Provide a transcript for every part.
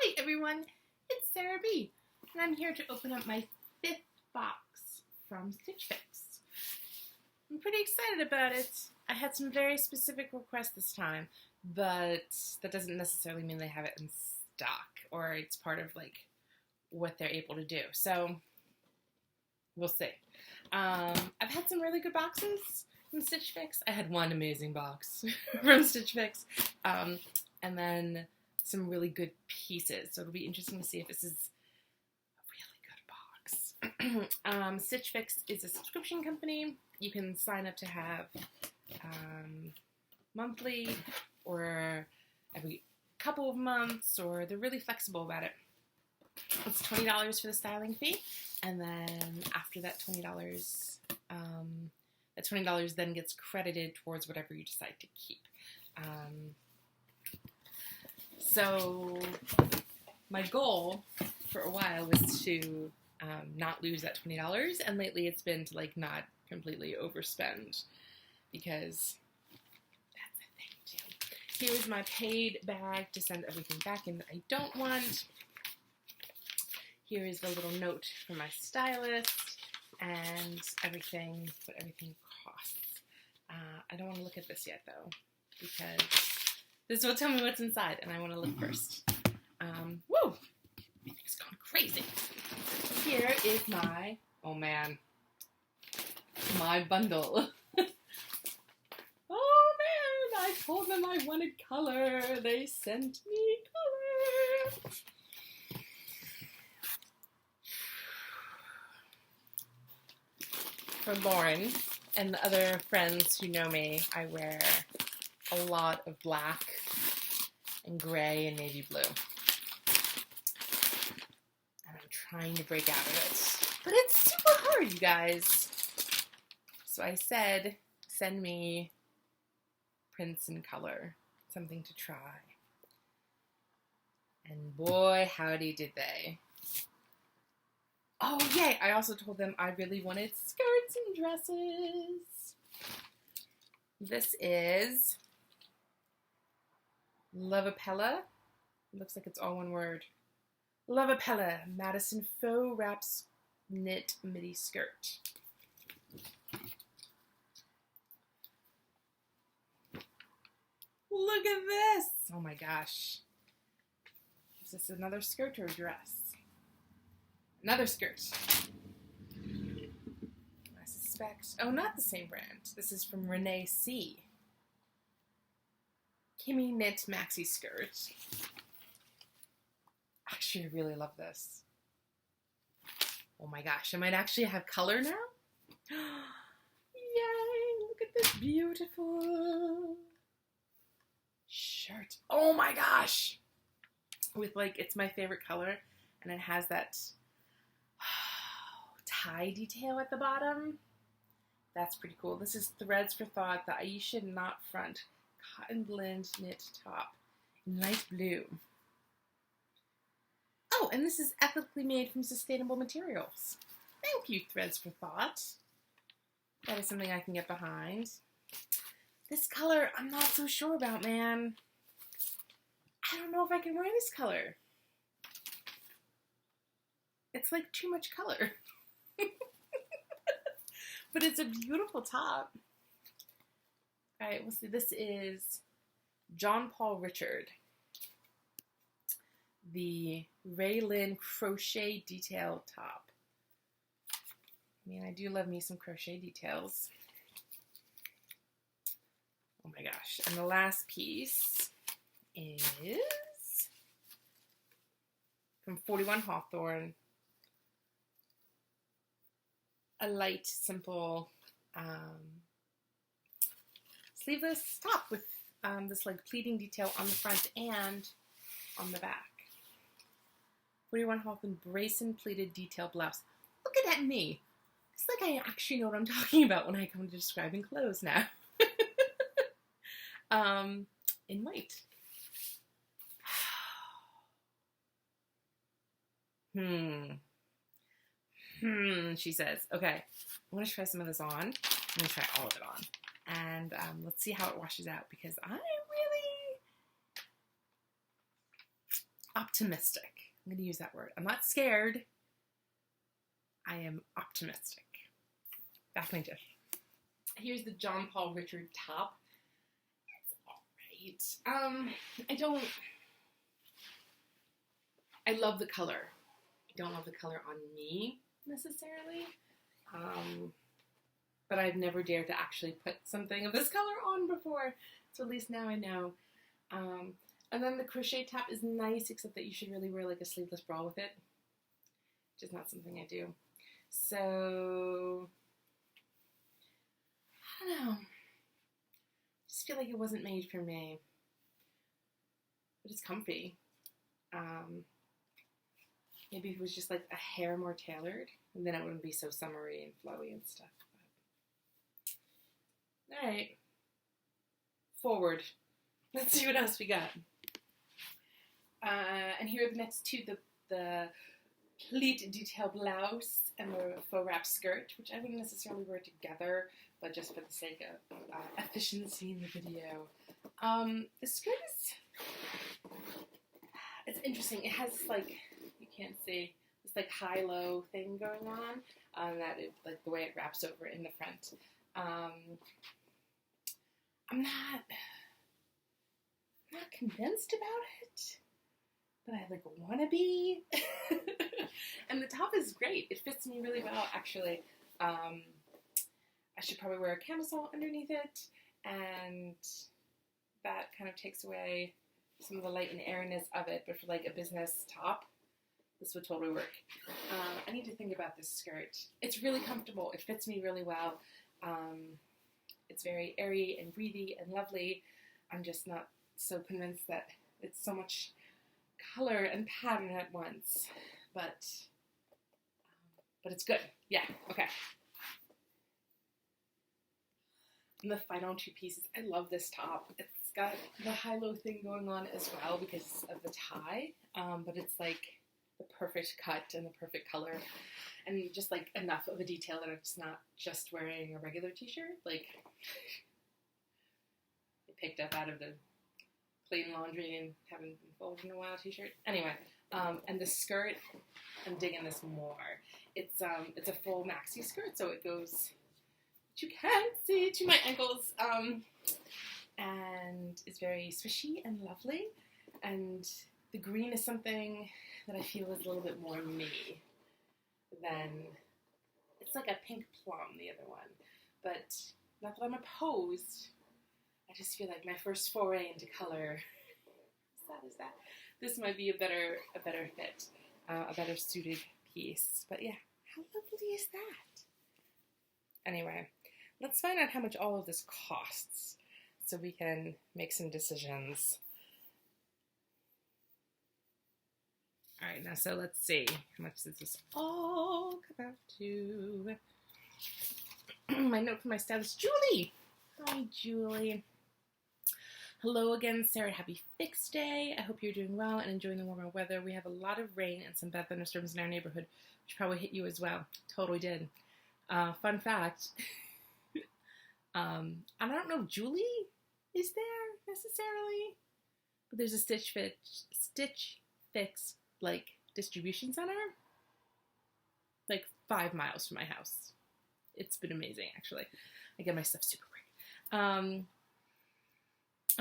Hi everyone, it's Sarah B, and I'm here to open up my 5th box from StitchFix. I'm pretty excited about it. I had some very specific requests this time, but that doesn't necessarily mean they have it in stock or it's part of like what they're able to do. So we'll see. I've had some really good boxes from StitchFix. I had one amazing box from StitchFix, and then some really good pieces. So it'll be interesting to see if this is a really good box. StitchFix is a subscription company. You can sign up to have monthly or every couple of months, or they're really flexible about it. It's $20 for the styling fee, and then after that $20, that $20 then gets credited towards whatever you decide to keep. So my goal for a while was to not lose that $20, and lately it's been to like not completely overspend, because that's a thing too. Here is my paid bag to send everything back in that I don't want. Here is the little note from my stylist and everything, what everything costs. I don't want to look at this yet though, because this will tell me what's inside, and I want to look first. Woo! Everything's gone crazy. Here is my, oh man, my bundle. Oh man, I told them I wanted color. They sent me color. For Lauren and the other friends who know me, I wear a lot of black and gray and navy blue. And I'm trying to break out of it. But it's super hard, you guys. So I said, send me prints in color, something to try. And boy, howdy did they. Oh, yay! I also told them I really wanted skirts and dresses. This is Lavapella. Looks like it's all one word. Lavapella Madison Faux Wraps Knit Midi Skirt. Look at this! Oh my gosh. Is this another skirt or a dress? Another skirt. I suspect... Oh, not the same brand. This is from Renee C. Kimmy Knit Maxi Skirt. Actually, I really love this. Oh my gosh, I might actually have color now? Yay! Look at this beautiful shirt. Oh my gosh! With like, it's my favorite color, and it has that tie detail at the bottom. That's pretty cool. This is Threads for Thought, the Aisha Knot Front Cotton Blend Knit Top in light blue. Oh, and this is ethically made from sustainable materials. Thank you, Threads for Thought. That is something I can get behind. This color, I'm not so sure about, man. I don't know if I can wear this color. It's like too much color. But it's a beautiful top. Alright, we'll see. This is John Paul Richard. The Raylin crochet detail top. I mean, I do love me some crochet details. Oh my gosh. And the last piece is from 41 Hawthorne. A light, simple, sleeveless top with this like pleating detail on the front and on the back. 41 Hawthorne Brayson pleated detail blouse. Look at that me. It's like I actually know what I'm talking about when I come to describing clothes now. In white. She says. Okay, I'm going to try some of this on. I'm going to try all of it on. And let's see how it washes out, because optimistic. I'm going to use that word. I'm not scared. I am optimistic. Back my dish. Here's the John Paul Richard top. It's alright. I love the color. I don't love the color on me necessarily. But I've never dared to actually put something of this color on before. So at least now I know. And then the crochet top is nice, except that you should really wear like a sleeveless bra with it. Which is not something I do. So, I don't know. I just feel like it wasn't made for me. But it's comfy. Maybe if it was just like a hair more tailored, and then it wouldn't be so summery and flowy and stuff. But... Alright. Forward. Let's see what else we got. And here are the next two, the pleat detail blouse and the faux wrap skirt, which I wouldn't necessarily wear together, but just for the sake of efficiency in the video. The skirt it's interesting. It has like, you can't see, this like high-low thing going on, like the way it wraps over in the front. I'm not convinced about it, but I like want to be. And the top is great. It fits me really well, actually. I should probably wear a camisole underneath it, and that kind of takes away some of the light and airiness of it, but for like a business top, this would totally work. I need to think about this skirt. It's really comfortable. It fits me really well. It's very airy and breathy and lovely. I'm just not so convinced that it's so much color and pattern at once, but it's good. Yeah, okay. And the final two pieces, I love this top. It's got the high-low thing going on as well because of the tie, but it's like the perfect cut and the perfect color, and just like enough of a detail that it's not just wearing a regular t-shirt, like it picked up out of the clean laundry and haven't been folded in a while t-shirt. Anyway, and the skirt, I'm digging this more. It's a full maxi skirt, so it goes, you can't see, to my ankles, and it's very swishy and lovely, and the green is something that I feel is a little bit more me than, it's like a pink plum, the other one, but not that I'm opposed, I just feel like my first foray into color, is that, this might be a better fit, a better suited piece, but yeah, how lovely is that? Anyway, let's find out how much all of this costs so we can make some decisions. Alright, now so let's see. How much does this all come out to? My note from my stylist, Julie! Hi, Julie. Hello again, Sarah. Happy Fix Day. I hope you're doing well and enjoying the warmer weather. We have a lot of rain and some bad thunderstorms in our neighborhood, which probably hit you as well. Totally did. Fun fact. I don't know if Julie is there necessarily, but there's a StitchFix like distribution center like 5 miles from my house. It's been amazing, actually. I get my stuff super quick. I'm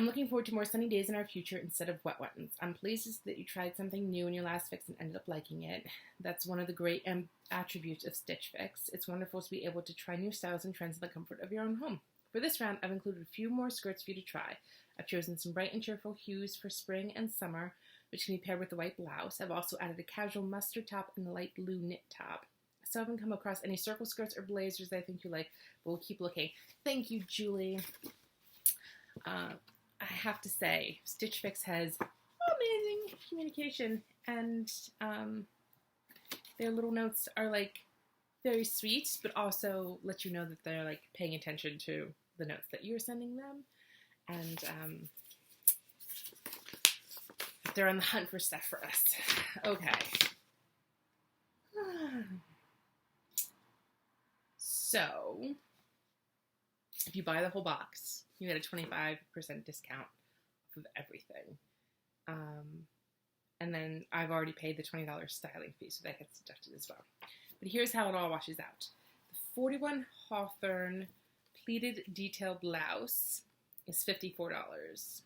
looking forward to more sunny days in our future instead of wet ones. I'm pleased that you tried something new in your last fix and ended up liking it. That's one of the great attributes of StitchFix. It's wonderful to be able to try new styles and trends in the comfort of your own home. For this round, I've included a few more skirts for you to try. I've chosen some bright and cheerful hues for spring and summer, which can be paired with the white blouse. I've also added a casual mustard top and a light blue knit top. I still haven't come across any circle skirts or blazers that I think you like, but we'll keep looking. Thank you, Julie. I have to say, StitchFix has amazing communication, and their little notes are like very sweet, but also let you know that they're like paying attention to the notes that you're sending them, and they're on the hunt for stuff for us. Okay. So, if you buy the whole box, you get a 25% discount off of everything. And then I've already paid the $20 styling fee, so that gets deducted as well. But here's how it all washes out. The 41 Hawthorne pleated detail blouse is $54.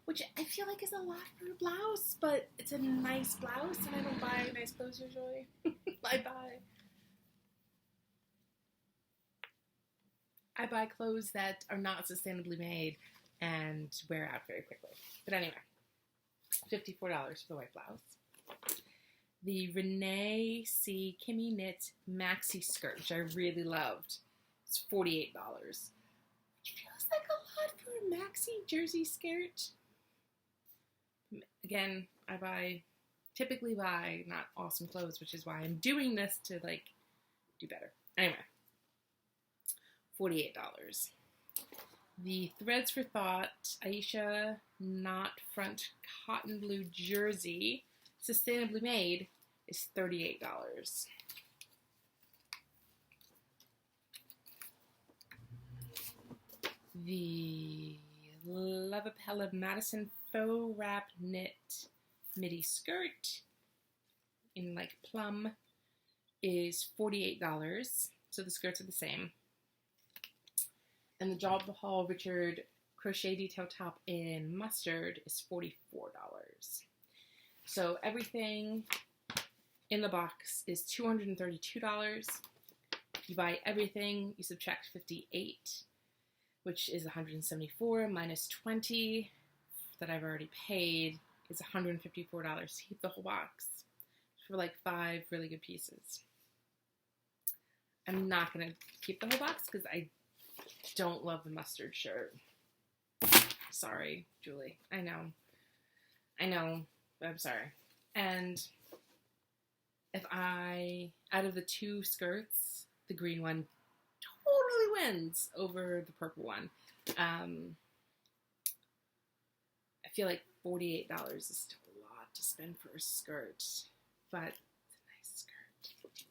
Which I feel like is a lot for a blouse, but it's a nice blouse, and I don't buy nice clothes usually. I buy clothes that are not sustainably made and wear out very quickly. But anyway, $54 for the white blouse. The Renee C. Kimmy Knit Maxi Skirt, which I really loved, it's $48. Which feels like a lot for a maxi jersey skirt. Again, I typically buy not awesome clothes, which is why I'm doing this to, like, do better. Anyway, $48. The Threads for Thought Aisha Knot Front Cotton Blue Jersey, sustainably made, is $38. The Lavapella Madison Faux Wrap Knit Midi Skirt in like plum is $48. So the skirts are the same. And the Job Hall Richard Crochet Detail Top in mustard is $44. So everything in the box is $232. If you buy everything, you subtract $58, which is $174 minus $20 that I've already paid is $154 to keep the whole box for like 5 really good pieces. I'm not going to keep the whole box because I don't love the mustard shirt. Sorry, Julie. I know, but I'm sorry. And if out of the 2 skirts, the green one totally wins over the purple one. I feel like $48 is still a lot to spend for a skirt, but it's a nice skirt.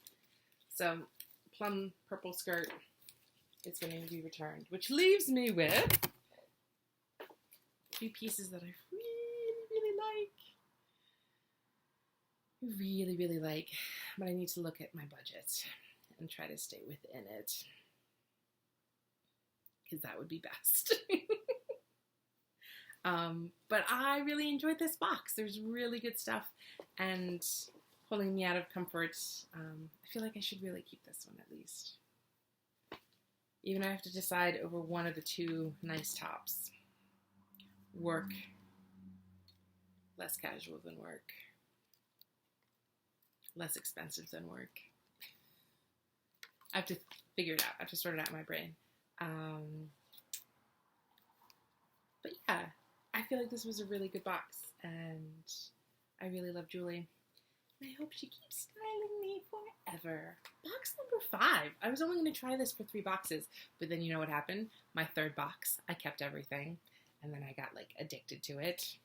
So, plum purple skirt is going to be returned, which leaves me with 2 pieces that I really like, but I need to look at my budget and try to stay within it, because that would be best. But I really enjoyed this box. There's really good stuff, and pulling me out of comfort. I feel like I should really keep this one at least. Even if I have to decide over one of the 2 nice tops. Work. Less casual than work. Less expensive than work. I have to figure it out. I have to sort it out in my brain. But yeah, I feel like this was a really good box, and I really love Julie. And I hope she keeps styling me forever. Box number 5. I was only going to try this for 3 boxes, but then you know what happened? My 3rd box, I kept everything, and then I got like addicted to it.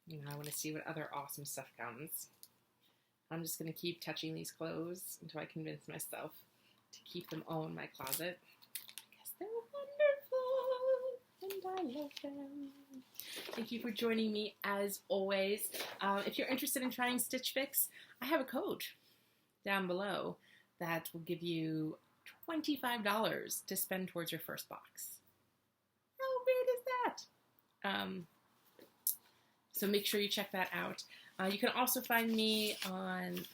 You know, I want to see what other awesome stuff comes. I'm just going to keep touching these clothes until I convince myself to keep them all in my closet, because they're wonderful and I love them. Thank you for joining me as always. If you're interested in trying StitchFix, I have a code down below that will give you $25 to spend towards your first box. How great is that? So make sure you check that out. You can also find me on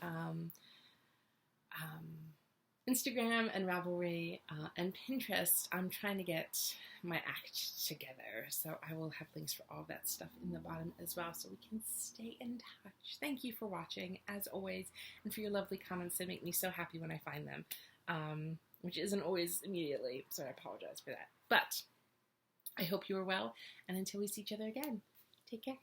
Instagram and Ravelry and Pinterest. I'm trying to get my act together, so I will have links for all that stuff in the bottom as well, so we can stay in touch. Thank you for watching, as always, and for your lovely comments. They make me so happy when I find them, which isn't always immediately, so I apologize for that. But I hope you are well, and until we see each other again, take care.